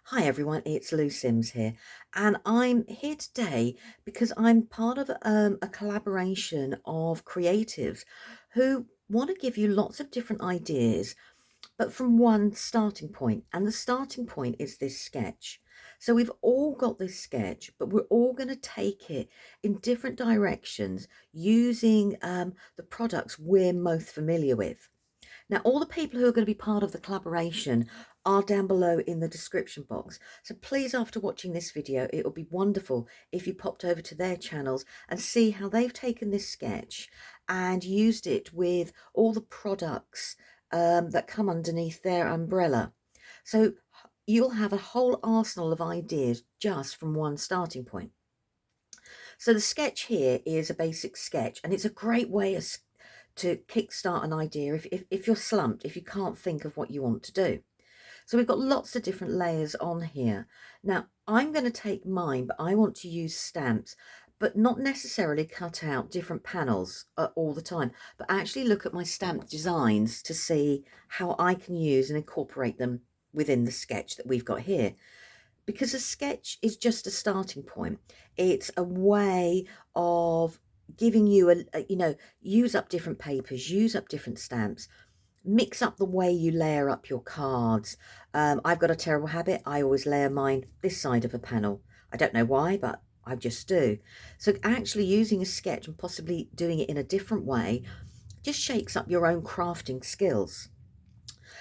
Hi everyone, it's Lou Sims here, and I'm here today because I'm part of a collaboration of creatives who want to give you lots of different ideas, but from one starting point. And the starting point is this sketch. So we've all got this sketch, but we're all going to take it in different directions using the products we're most familiar with. Now, all the people who are going to be part of the collaboration are down below in the description box. So please, after watching this video, it would be wonderful if you popped over to their channels and see how they've taken this sketch and used it with all the products that come underneath their umbrella. So you'll have a whole arsenal of ideas just from one starting point. So the sketch here is a basic sketch, and it's a great way to kickstart an idea if you're slumped, if you can't think of what you want to do. So we've got lots of different layers on here. Now I'm going to take mine, but I want to use stamps, but not necessarily cut out different panels all the time, but actually look at my stamp designs to see how I can use and incorporate them within the sketch that we've got here. Because a sketch is just a starting point. It's a way of giving you use up different papers, use up different stamps, mix up the way you layer up your cards. I've got a terrible habit. I always layer mine this side of a panel. I don't know why, but I just do. So actually using a sketch and possibly doing it in a different way just shakes up your own crafting skills.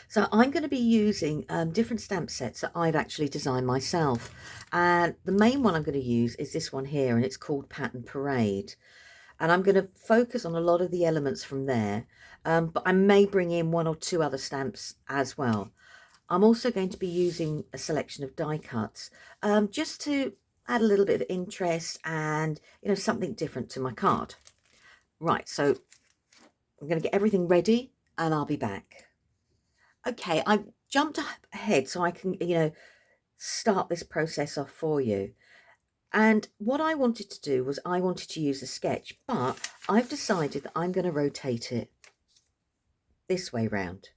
So I'm going to be using different stamp sets that I've actually designed myself. And the main one I'm going to use is this one here, and it's called Pattern Parade. And I'm going to focus on a lot of the elements from there, but I may bring in one or two other stamps as well. I'm also going to be using a selection of die cuts just to add a little bit of interest and, something different to my card. Right, so I'm going to get everything ready and I'll be back. Okay, I've jumped ahead so I can, start this process off for you. And what I wanted to do was I wanted to use a sketch, but I've decided that I'm going to rotate it this way round.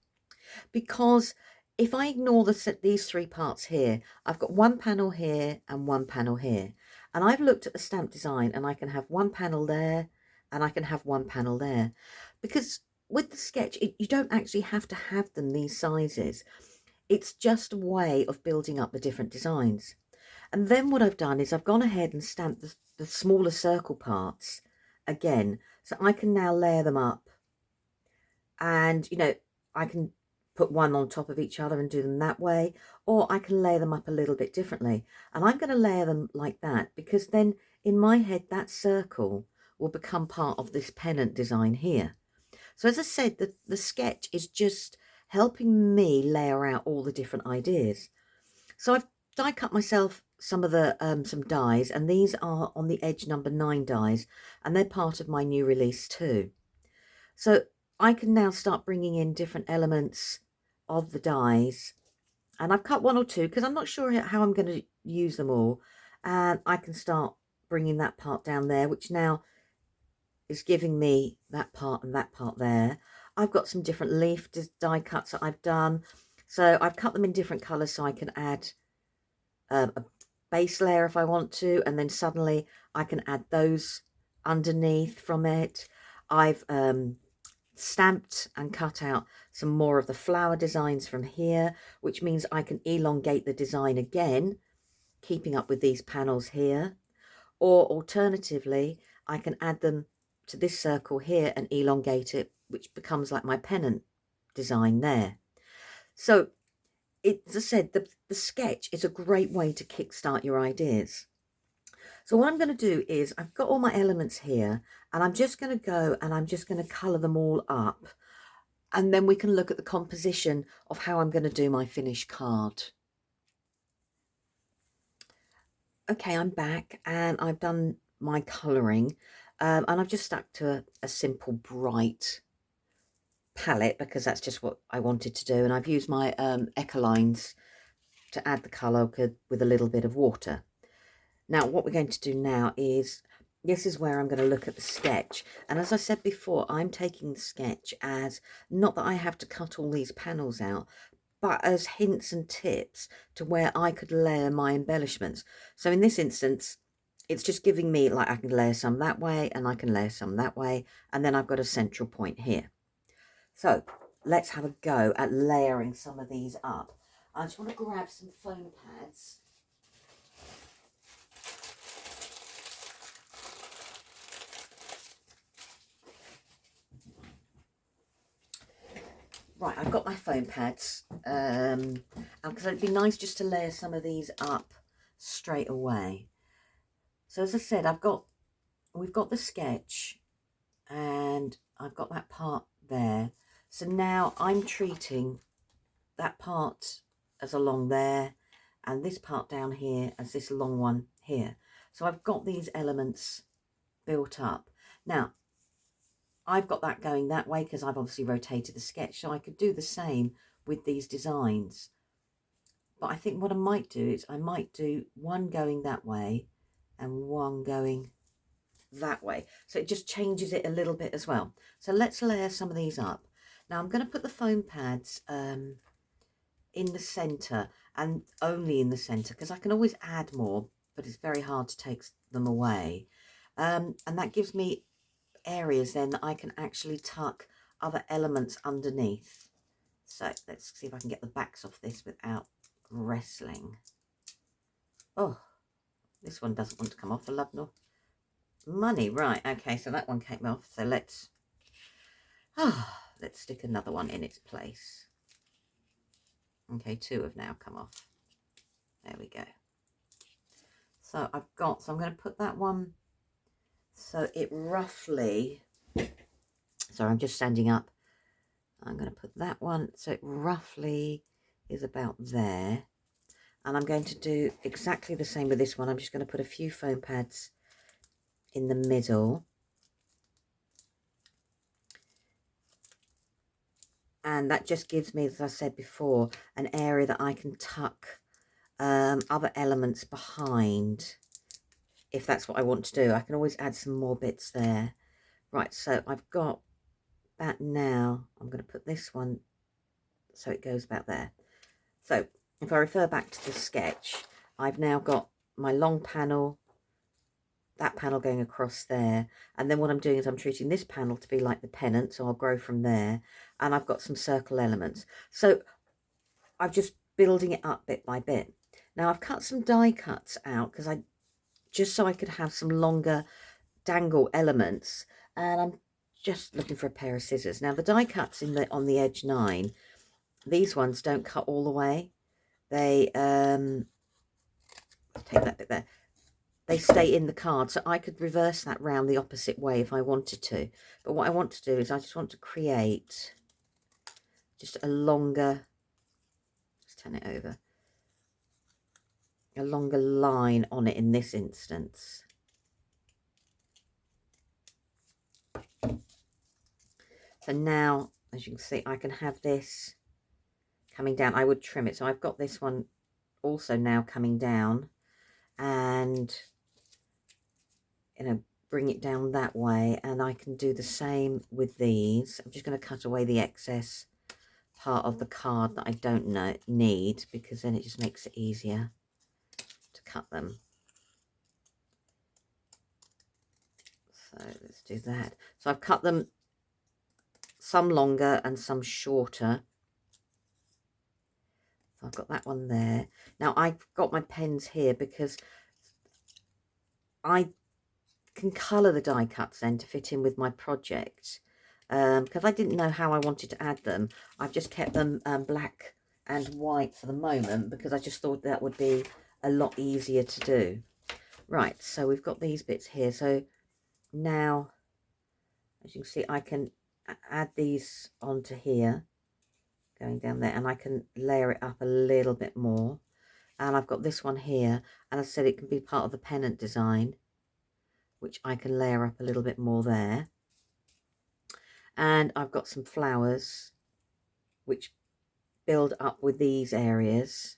Because if I ignore these three parts here, I've got one panel here and one panel here. And I've looked at the stamp design and I can have one panel there and I can have one panel there. Because with the sketch, you don't actually have to have them these sizes. It's just a way of building up the different designs. And then what I've done is I've gone ahead and stamped the smaller circle parts again. So I can now layer them up. And, I can put one on top of each other and do them that way. Or I can layer them up a little bit differently. And I'm going to layer them like that because then in my head, that circle will become part of this pennant design here. So as I said, the sketch is just helping me layer out all the different ideas. So I've die cut myself some of the some dies, and these are on the edge number 9 dies, and they're part of my new release too. So I can now start bringing in different elements of the dies, and I've cut one or two because I'm not sure how I'm going to use them all, and I can start bringing that part down there, which now is giving me that part and that part there. I've got some different leaf die cuts that I've done, so I've cut them in different colors so I can add a base layer if I want to, and then suddenly I can add those underneath from it. I've stamped and cut out some more of the flower designs from here, which means I can elongate the design again, keeping up with these panels here. Or alternatively, I can add them to this circle here and elongate it, which becomes like my pennant design there. So as I said, the sketch is a great way to kickstart your ideas. So what I'm going to do is I've got all my elements here, and I'm just going to go and I'm just going to colour them all up. And then we can look at the composition of how I'm going to do my finished card. Okay, I'm back and I've done my colouring, and I've just stuck to a simple bright palette because that's just what I wanted to do. And I've used my Ecolines to add the colour with a little bit of water. Now what we're going to do now is, this is where I'm going to look at the sketch. And as I said before, I'm taking the sketch as not that I have to cut all these panels out, but as hints and tips to where I could layer my embellishments. So in this instance, it's just giving me, like, I can layer some that way and I can layer some that way, and then I've got a central point here. So let's have a go at layering some of these up. I just want to grab some foam pads. Right, I've got my foam pads, because it'd be nice just to layer some of these up straight away. So as I said, we've got the sketch, and I've got that part there. So now I'm treating that part as along there, and this part down here as this long one here. So I've got these elements built up. Now, I've got that going that way because I've obviously rotated the sketch, so I could do the same with these designs. But I think what I might do is I might do one going that way and one going that way. So it just changes it a little bit as well. So let's layer some of these up. Now I'm going to put the foam pads in the center, and only in the center, because I can always add more, but it's very hard to take them away. And that gives me areas then that I can actually tuck other elements underneath. So let's see if I can get the backs off this without wrestling. Oh, this one doesn't want to come off for love nor money. Right, okay, so that one came off. So let's stick another one in its place. Okay, two have now come off. There we go. So I'm going to put that one so it roughly, sorry, I'm just standing up. I'm going to put that one so it roughly is about there. And I'm going to do exactly the same with this one. I'm just going to put a few foam pads in the middle. And that just gives me, as I said before, an area that I can tuck other elements behind, if that's what I want to do. I can always add some more bits there. Right, so I've got that now. I'm going to put this one so it goes about there. So if I refer back to the sketch, I've now got my long panel, that panel going across there, and then what I'm doing is I'm treating this panel to be like the pennant, so I'll grow from there, and I've got some circle elements. So I'm just building it up bit by bit. Now I've cut some die cuts out because just so I could have some longer dangle elements, and I'm just looking for a pair of scissors. Now the die cuts on the edge 9, these ones don't cut all the way. They take that bit there. They stay in the card, so I could reverse that round the opposite way if I wanted to. But what I want to do is I just want to create just a longer, let's turn it over, a longer line on it in this instance. So now, as you can see, I can have this coming down. I would trim it. So I've got this one also now coming down, and bring it down that way, and I can do the same with these. I'm just going to cut away the excess part of the card that I don't need, because then it just makes it easier to cut them. So let's do that. So I've cut them some longer and some shorter. So I've got that one there. Now I've got my pens here because I can colour the die cuts then to fit in with my project, because I didn't know how I wanted to add them. I've just kept them black and white for the moment because I just thought that would be a lot easier to do. Right, so we've got these bits here. So now, as you can see, I can add these onto here, going down there, and I can layer it up a little bit more. And I've got this one here, and as I said, it can be part of the pennant design, which I can layer up a little bit more there. And I've got some flowers which build up with these areas,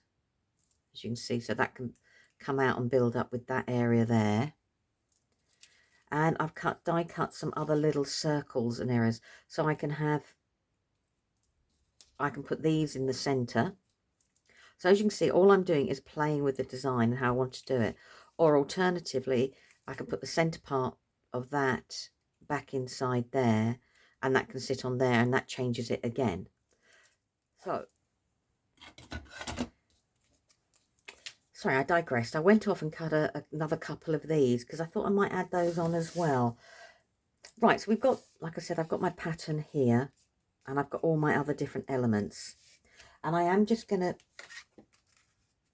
as you can see, so that can come out and build up with that area there. And I've die cut some other little circles and areas, so I can have I can put these in the center. So as you can see, all I'm doing is playing with the design and how I want to do it. Or alternatively, I can put the center part of that back inside there, and that can sit on there, and that changes it again. So, sorry, I digressed. I went off and cut another couple of these because I thought I might add those on as well. Right, so we've got, like I said, I've got my pattern here, and I've got all my other different elements. And I am just going to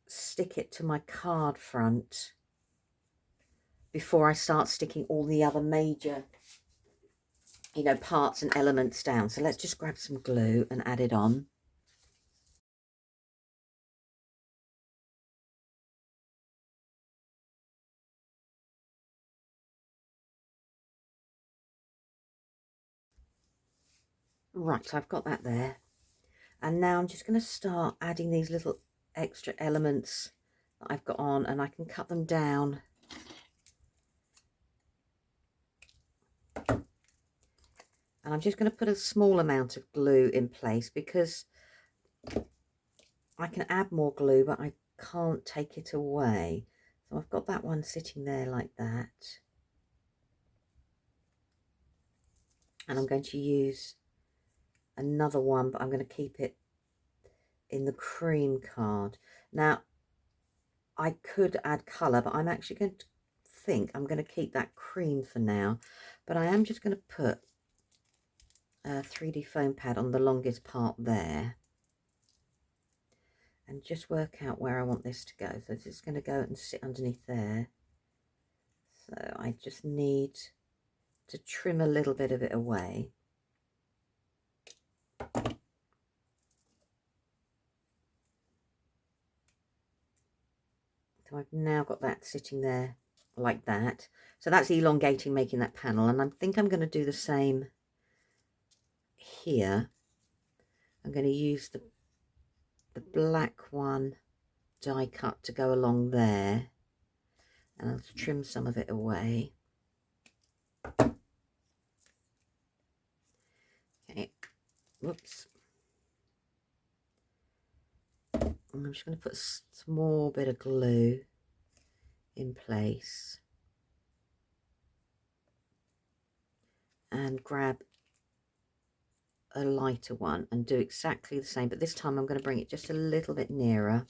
stick it to my card front before I start sticking all the other major, you know, parts and elements down. So let's just grab some glue and add it on. Right, so I've got that there. And now I'm just going to start adding these little extra elements that I've got on, and I can cut them down. And I'm just going to put a small amount of glue in place because I can add more glue, but I can't take it away. So I've got that one sitting there like that. And I'm going to use another one, but I'm going to keep it in the cream card. Now, I could add colour, but I'm actually going to think I'm going to keep that cream for now. But I am just going to put a 3D foam pad on the longest part there and just work out where I want this to go. So this is going to go and sit underneath there. So I just need to trim a little bit of it away. So I've now got that sitting there like that. So that's elongating, making that panel. And I think I'm going to do the same here. I'm going to use the black one die cut to go along there. And I'll trim some of it away. Okay, whoops. I'm just going to put a small bit of glue in place and grab a lighter one and do exactly the same, but this time I'm going to bring it just a little bit nearer.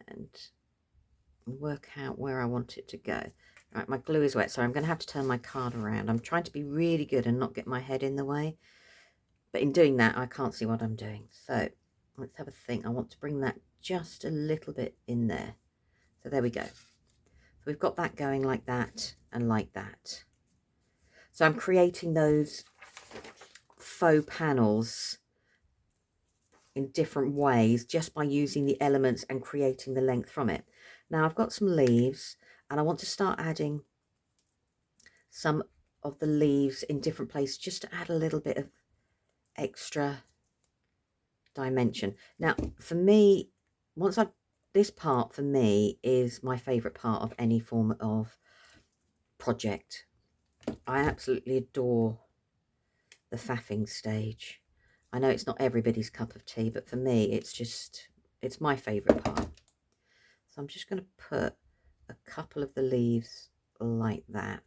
And work out where I want it to go. Right, my glue is wet, so I'm going to have to turn my card around. I'm trying to be really good and not get my head in the way, but in doing that I can't see what I'm doing. So let's have a think. I want to bring that just a little bit in there. So there we go. So we've got that going like that and like that. So I'm creating those faux panels in different ways just by using the elements and creating the length from it. Now I've got some leaves and I want to start adding some of the leaves in different places just to add a little bit of extra dimension. Now for me, this part for me is my favorite part of any form of project. I absolutely adore the faffing stage. I know it's not everybody's cup of tea, but for me it's my favorite part. So I'm just going to put a couple of the leaves like that.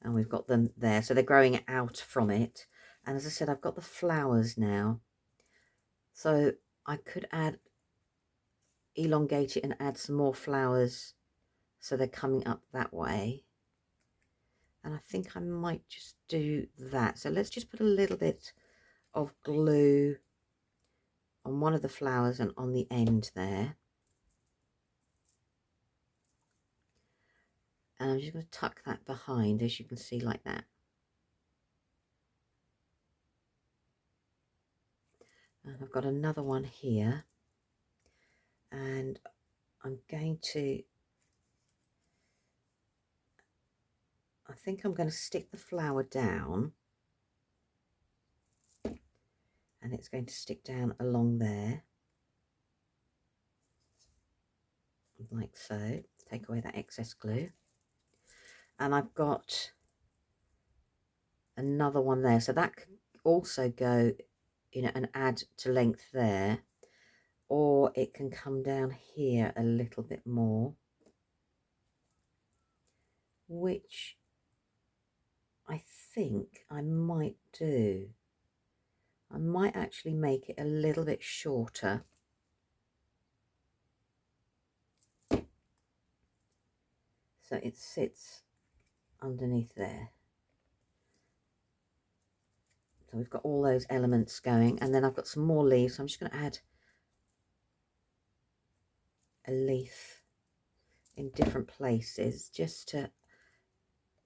And we've got them there. So they're growing out from it. And as I said, I've got the flowers now. So I could elongate it and add some more flowers. So they're coming up that way. And I think I might just do that. So let's just put a little bit of glue on one of the flowers and on the end there. And I'm just going to tuck that behind, as you can see, like that. And I've got another one here. And I'm going to, I think I'm going to stick the flower down. And it's going to stick down along there. like so. Take away that excess glue. And I've got another one there, so that could also go, you know, and add to length there, or it can come down here a little bit more, which I think I might do. I might actually make it a little bit shorter. So it sits underneath there. So we've got all those elements going, and then I've got some more leaves. So I'm just going to add a leaf in different places just to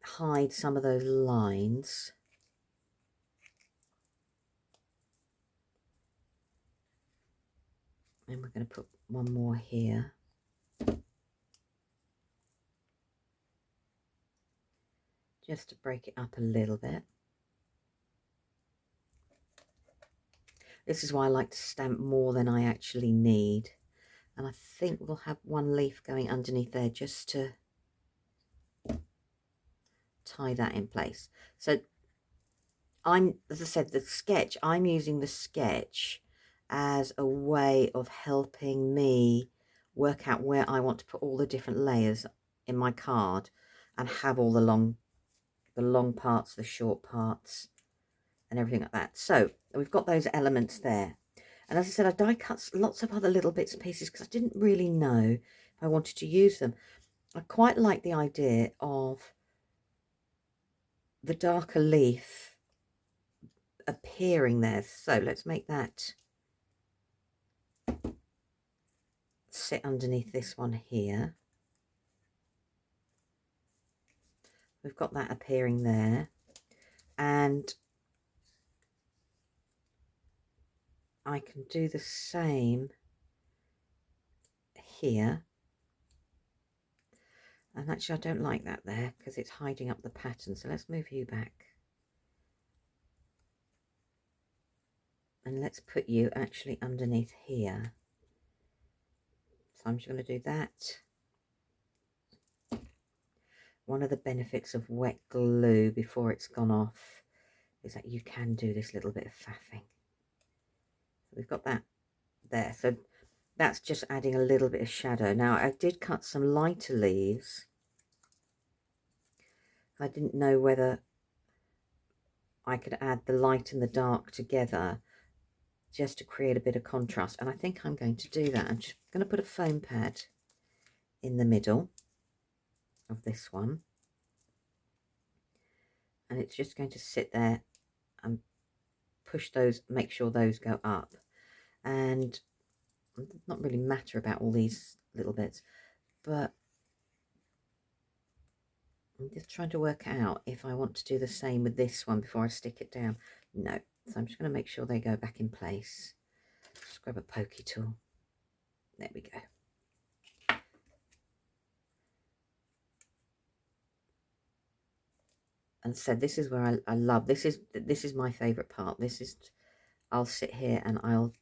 hide some of those lines. And we're going to put one more here. Just to break it up a little bit. This is why I like to stamp more than I actually need. And I think we'll have one leaf going underneath there just to tie that in place. So as I said, the sketch, I'm using the sketch as a way of helping me work out where I want to put all the different layers in my card and have all the long parts, the short parts, and everything like that. So we've got those elements there. And as I said, I die cut lots of other little bits and pieces because I didn't really know if I wanted to use them. I quite like the idea of the darker leaf appearing there. So let's make that sit underneath this one here. We've got that appearing there. And I can do the same here. And actually I don't like that there because it's hiding up the pattern. So let's move you back. And let's put you actually underneath here. So I'm just going to do that. One of the benefits of wet glue before it's gone off is that you can do this little bit of faffing. So we've got that there. So that's just adding a little bit of shadow. Now I did cut some lighter leaves. I didn't know whether I could add the light and the dark together just to create a bit of contrast, and I think I'm going to do that. I'm just going to put a foam pad in the middle of this one, and it's just going to sit there and push those, make sure those go up. And it does not really matter about all these little bits, but I'm just trying to work out if I want to do the same with this one before I stick it down. No, so I'm just going to make sure they go back in place. Just grab a pokey tool. There we go. And so this is where I love, this is my favorite part. This is, I'll sit here and I'll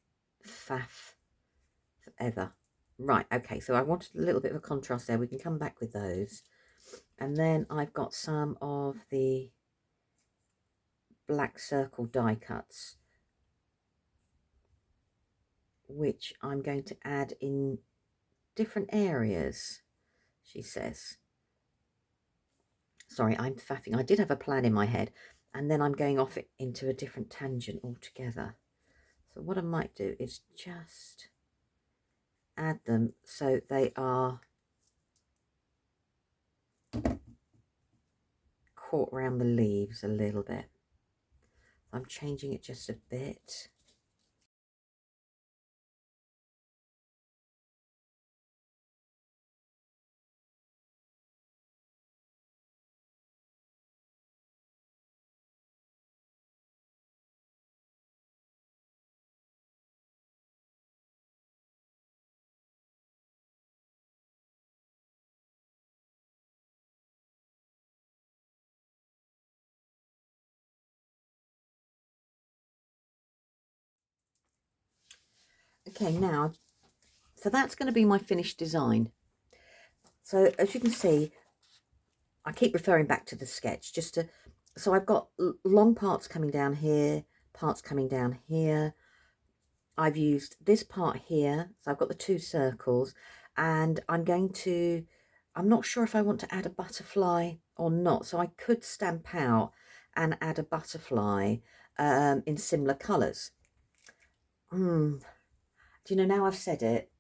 faff forever. Right, okay, so I wanted a little bit of a contrast there. We can come back with those. And then I've got some of the black circle die cuts, which I'm going to add in different areas, she says. Sorry, I'm faffing. I did have a plan in my head, and then I'm going off it into a different tangent altogether. So what I might do is just add them so they are caught around the leaves a little bit. I'm changing it just a bit. Okay, now, so that's going to be my finished design. So as you can see, I keep referring back to the sketch just to, so I've got long parts coming down here, parts coming down here. I've used this part here, so I've got the 2 circles, and I'm not sure if I want to add a butterfly or not, so I could stamp out and add a butterfly in similar colours. Do you know, now I've said it,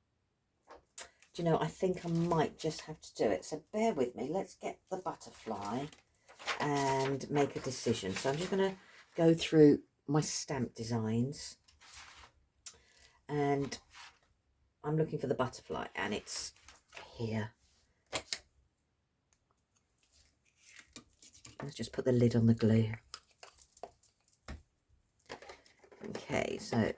do you know, I think I might just have to do it. So bear with me. Let's get the butterfly and make a decision. So I'm just going to go through my stamp designs, and I'm looking for the butterfly, and it's here. Let's just put the lid on the glue. Okay, so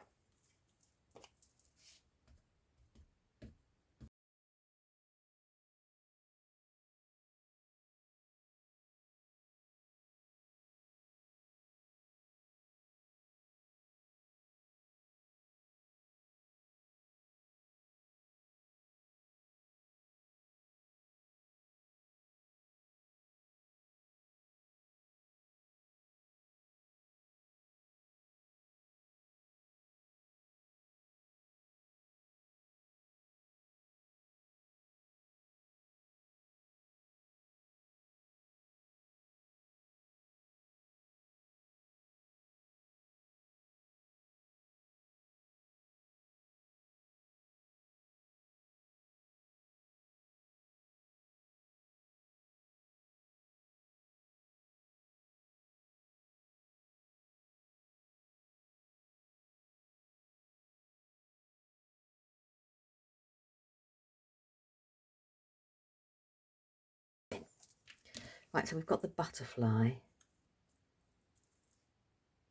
right, so we've got the butterfly.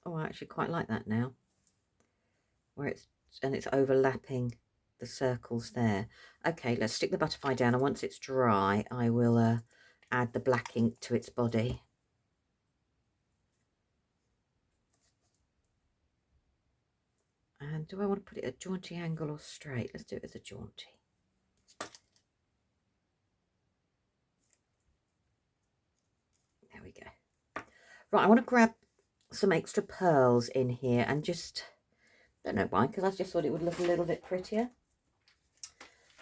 Oh, I actually quite like that now, where it's overlapping the circles there. Okay, let's stick the butterfly down, and once it's dry, I will add the black ink to its body. And do I want to put it at a jaunty angle or straight? Let's do it as a jaunty. There we go. Right, I want to grab some extra pearls in here, and just, don't know why, because I just thought it would look a little bit prettier.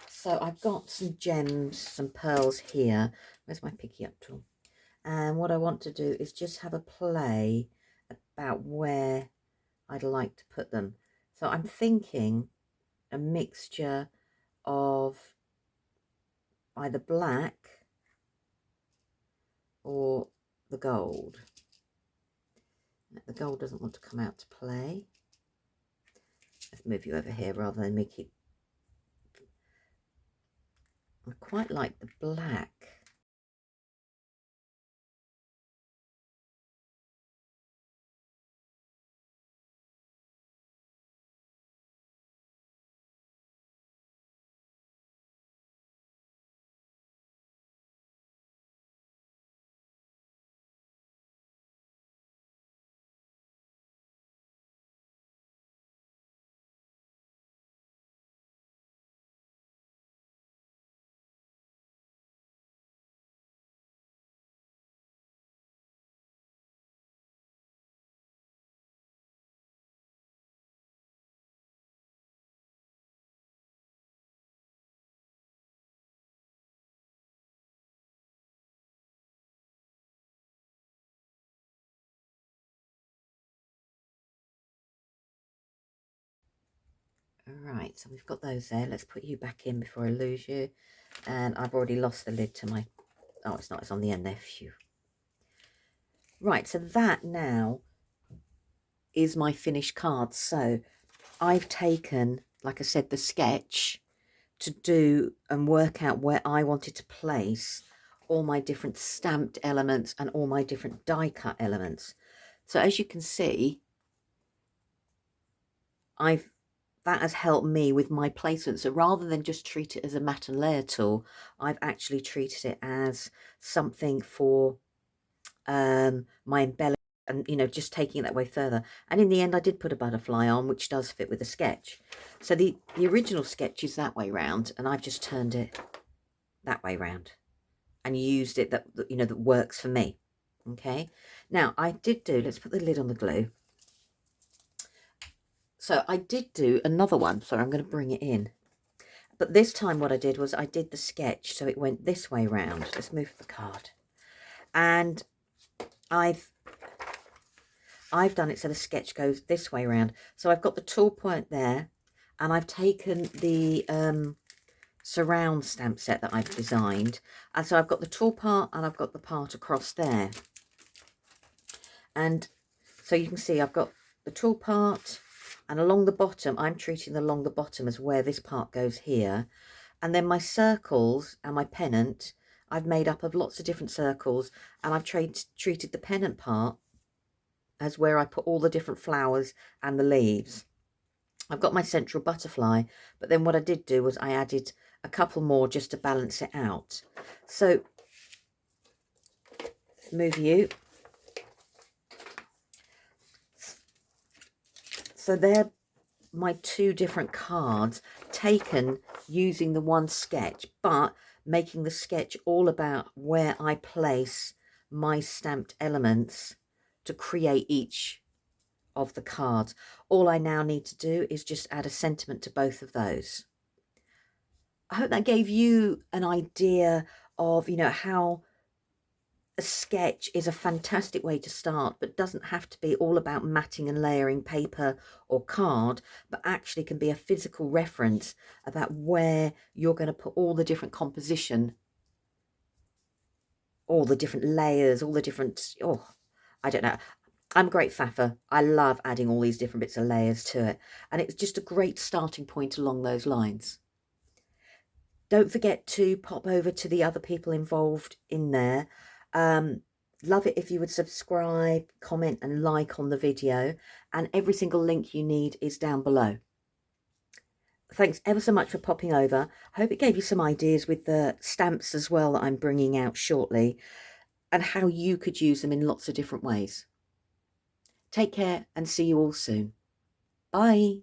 So I've got some gems, some pearls here. Where's my picky up tool? And what I want to do is just have a play about where I'd like to put them. So I'm thinking a mixture of either black or the gold. The gold doesn't want to come out to play. Let's move you over here rather than me keep. I quite like the black. Right, so we've got those there. Let's put you back in before I lose you. And I've already lost the lid to my, oh, it's not, it's on the end there. Phew. Right, so that now is my finished card. So I've taken, like I said, the sketch to do and work out where I wanted to place all my different stamped elements and all my different die cut elements. So as you can see, that has helped me with my placement. So rather than just treat it as a mat and layer tool, I've actually treated it as something for my embellishment, and, you know, just taking it that way further. And in the end, I did put a butterfly on, which does fit with the sketch. So the original sketch is that way round, and I've just turned it that way round and used it that, you know, that works for me. Okay, now I did do, let's put the lid on the glue. So I did do another one. Sorry, I'm going to bring it in. But this time what I did was I did the sketch, so it went this way round. Let's move the card. And I've done it so the sketch goes this way round. So I've got the tool point there, and I've taken the Sur-Round Stamp Set that I've designed. And so I've got the tool part and I've got the part across there. And so you can see I've got the tool part, and along the bottom, I'm treating along the bottom as where this part goes here. And then my circles and my pennant, I've made up of lots of different circles, and I've treated the pennant part as where I put all the different flowers and the leaves. I've got my central butterfly, but then what I did do was I added a couple more just to balance it out. So, let's move you. So they're my two different cards taken using the one sketch, but making the sketch all about where I place my stamped elements to create each of the cards. All I now need to do is just add a sentiment to both of those. I hope that gave you an idea of, you know, how a sketch is a fantastic way to start, but doesn't have to be all about matting and layering paper or card, but actually can be a physical reference about where you're going to put all the different composition, all the different layers, all the different, oh, I don't know. I'm a great faffer. I love adding all these different bits of layers to it. And it's just a great starting point along those lines. Don't forget to pop over to the other people involved in there. Love it if you would subscribe, comment and like on the video. And every single link you need is down below. Thanks ever so much for popping over. I hope it gave you some ideas with the stamps as well that I'm bringing out shortly, and how you could use them in lots of different ways. Take care and see you all soon. Bye.